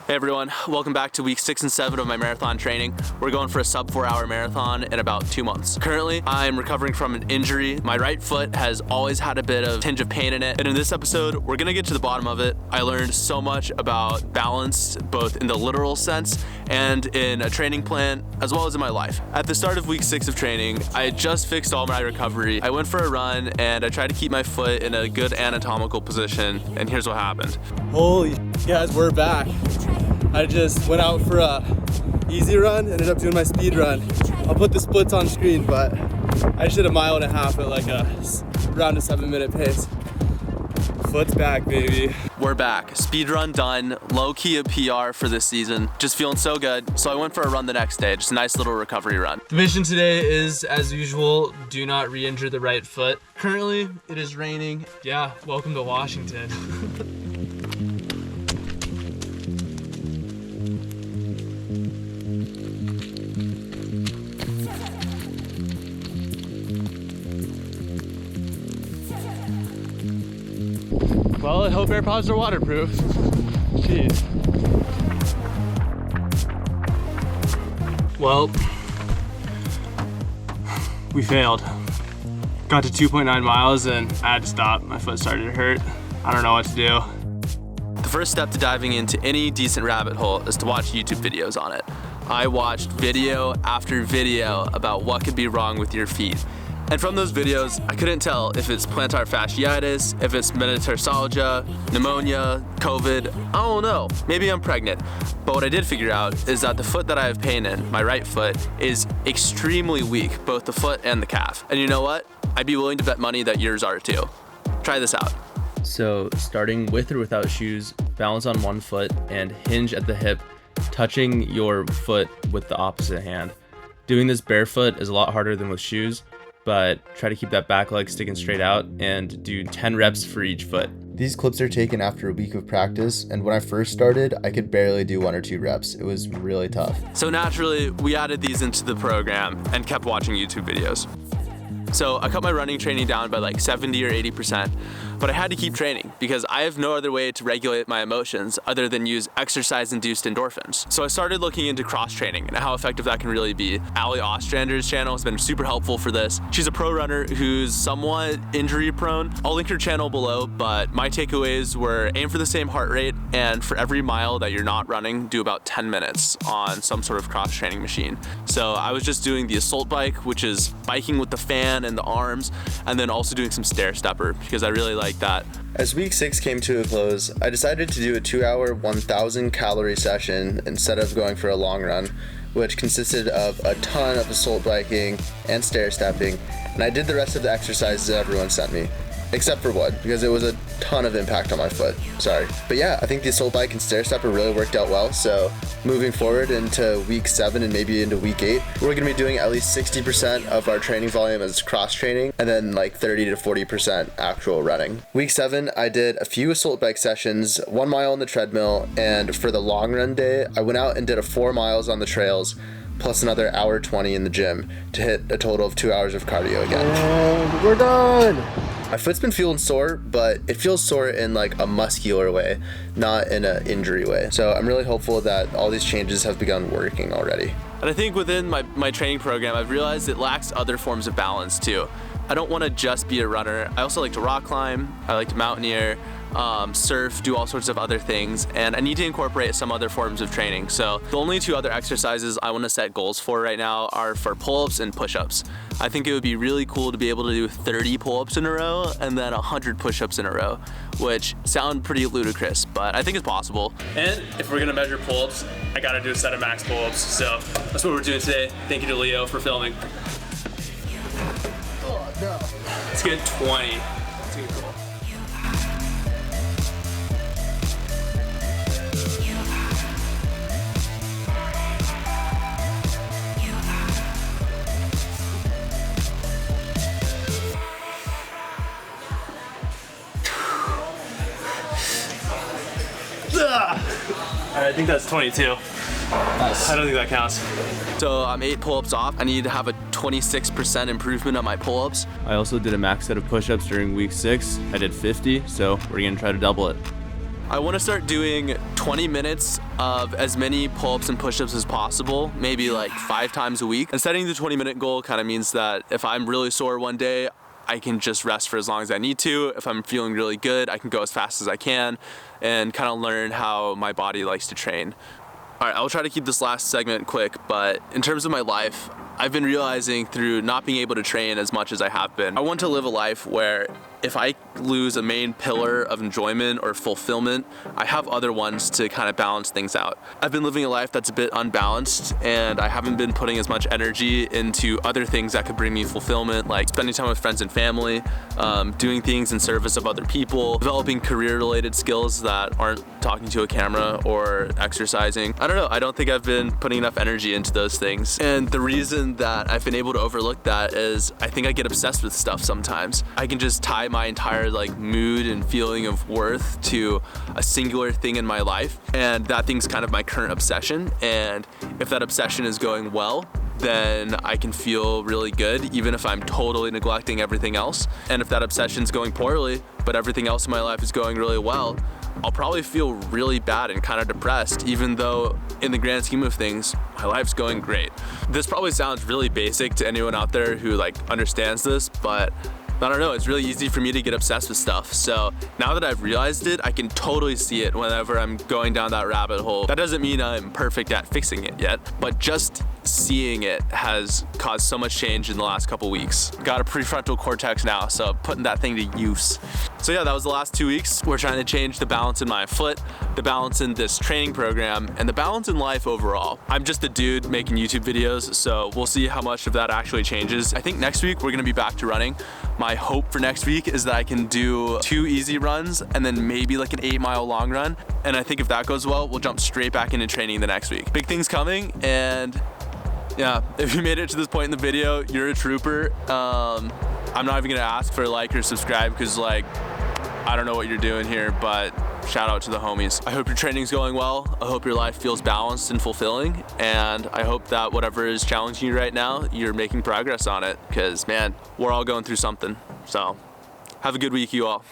Hey everyone, welcome back to week 6 and 7 of my marathon training. We're going for a sub 4-hour marathon in about 2 months. Currently, I'm recovering from an injury. My right foot has always had a bit of tinge of pain in it. And in this episode, we're gonna get to the bottom of it. I learned so much about balance, both in the literal sense and in a training plan, as well as in my life. At the start of week 6 of training, I had just fixed all my recovery. I went for a run and I tried to keep my foot in a good anatomical position, and here's what happened. Holy guys, we're back. I just went out for a easy run, ended up doing my speed run. I'll put the splits on screen, but I just did a 1.5 miles at like around a 7-minute pace. Foot's back, baby. We're back. Speed run done. Low-key a PR for this season. Just feeling so good. So I went for a run the next day. Just a nice little recovery run. The mission today is, as usual, do not re-injure the right foot. Currently, it is raining. Yeah, welcome to Washington. Well, I hope AirPods are waterproof. Jeez. Well, we failed. Got to 2.9 miles and I had to stop. My foot started to hurt. I don't know what to do. The first step to diving into any decent rabbit hole is to watch YouTube videos on it. I watched video after video about what could be wrong with your feet. And from those videos, I couldn't tell if it's plantar fasciitis, if it's metatarsalgia, pneumonia, COVID, I don't know. Maybe I'm pregnant. But what I did figure out is that the foot that I have pain in, my right foot, is extremely weak, both the foot and the calf. And you know what? I'd be willing to bet money that yours are too. Try this out. So starting with or without shoes, balance on one foot and hinge at the hip, touching your foot with the opposite hand. Doing this barefoot is a lot harder than with shoes, but try to keep that back leg sticking straight out and do 10 reps for each foot. These clips are taken after a week of practice, and when I first started, I could barely do 1 or 2 reps. It was really tough. So naturally, we added these into the program and kept watching YouTube videos. So I cut my running training down by like 70 or 80%, but I had to keep training because I have no other way to regulate my emotions other than use exercise-induced endorphins. So I started looking into cross-training and how effective that can really be. Ali Ostrander's channel has been super helpful for this. She's a pro runner who's somewhat injury-prone. I'll link her channel below, but my takeaways were aim for the same heart rate, and for every mile that you're not running, do about 10 minutes on some sort of cross-training machine. So I was just doing the assault bike, which is biking with the fan and the arms, and then also doing some stair stepper because I really like that. As week 6 came to a close, I decided to do a 2-hour, 1,000 calorie session instead of going for a long run, which consisted of a ton of assault biking and stair stepping, and I did the rest of the exercises that everyone sent me. Except for one, because it was a ton of impact on my foot. Sorry. But yeah, I think the assault bike and stair stepper really worked out well. So moving forward into week 7 and maybe into week 8, we're going to be doing at least 60% of our training volume as cross training, and then like 30 to 40% actual running. Week 7, I did a few assault bike sessions, 1 mile on the treadmill, and for the long run day, I went out and did a 4 miles on the trails, plus another 1:20 in the gym to hit a total of 2 hours of cardio again. And we're done. My foot's been feeling sore, but it feels sore in like a muscular way, not in an injury way. So I'm really hopeful that all these changes have begun working already. And I think within my training program, I've realized it lacks other forms of balance too. I don't want to just be a runner. I also like to rock climb, I like to mountaineer, surf, do all sorts of other things, and I need to incorporate some other forms of training. So the only 2 other exercises I want to set goals for right now are for pull-ups and push-ups. I think it would be really cool to be able to do 30 pull-ups in a row and then 100 push-ups in a row, which sound pretty ludicrous, but I think it's possible. And if we're gonna measure pull-ups, I gotta do a set of max pull-ups. So that's what we're doing today. Thank you to Leo for filming. Oh no. Let's get 20. Let's get cool. I think that's 22. Nice. I don't think that counts. So I'm 8 pull-ups off. I need to have a 26% improvement on my pull-ups. I also did a max set of push-ups during week 6. I did 50, so we're gonna try to double it. I want to start doing 20 minutes of as many pull-ups and push-ups as possible, maybe like 5 times a week. And setting the 20-minute goal kind of means that if I'm really sore one day, I can just rest for as long as I need to. If I'm feeling really good, I can go as fast as I can and kind of learn how my body likes to train. All right, I'll try to keep this last segment quick, but in terms of my life, I've been realizing through not being able to train as much as I have been, I want to live a life where if I lose a main pillar of enjoyment or fulfillment, I have other ones to kind of balance things out. I've been living a life that's a bit unbalanced, and I haven't been putting as much energy into other things that could bring me fulfillment, like spending time with friends and family, doing things in service of other people, developing career-related skills that aren't talking to a camera or exercising. I don't know, I don't think I've been putting enough energy into those things. And the reason that I've been able to overlook that is I think I get obsessed with stuff sometimes. I can just tie my entire mood and feeling of worth to a singular thing in my life, and that thing's kind of my current obsession. And if that obsession is going well, then I can feel really good even if I'm totally neglecting everything else. And if that obsession's going poorly but everything else in my life is going really well, I'll probably feel really bad and kind of depressed, even though in the grand scheme of things, my life's going great. This probably sounds really basic to anyone out there who understands this, but I don't know, it's really easy for me to get obsessed with stuff. So now that I've realized it, I can totally see it whenever I'm going down that rabbit hole. That doesn't mean I'm perfect at fixing it yet, but just seeing it has caused so much change in the last couple weeks. Got a prefrontal cortex now, so putting that thing to use. So yeah, that was the last 2 weeks. We're trying to change the balance in my foot, the balance in this training program, and the balance in life overall. I'm just a dude making YouTube videos, so we'll see how much of that actually changes. I think next week we're gonna be back to running. My hope for next week is that I can do 2 easy runs and then maybe an 8-mile long run. And I think if that goes well, we'll jump straight back into training the next week. Big things coming, and yeah, if you made it to this point in the video, you're a trooper. I'm not even gonna ask for a like or subscribe because I don't know what you're doing here, but shout out to the homies. I hope your training's going well. I hope your life feels balanced and fulfilling. And I hope that whatever is challenging you right now, you're making progress on it, because man, we're all going through something. So have a good week, you all.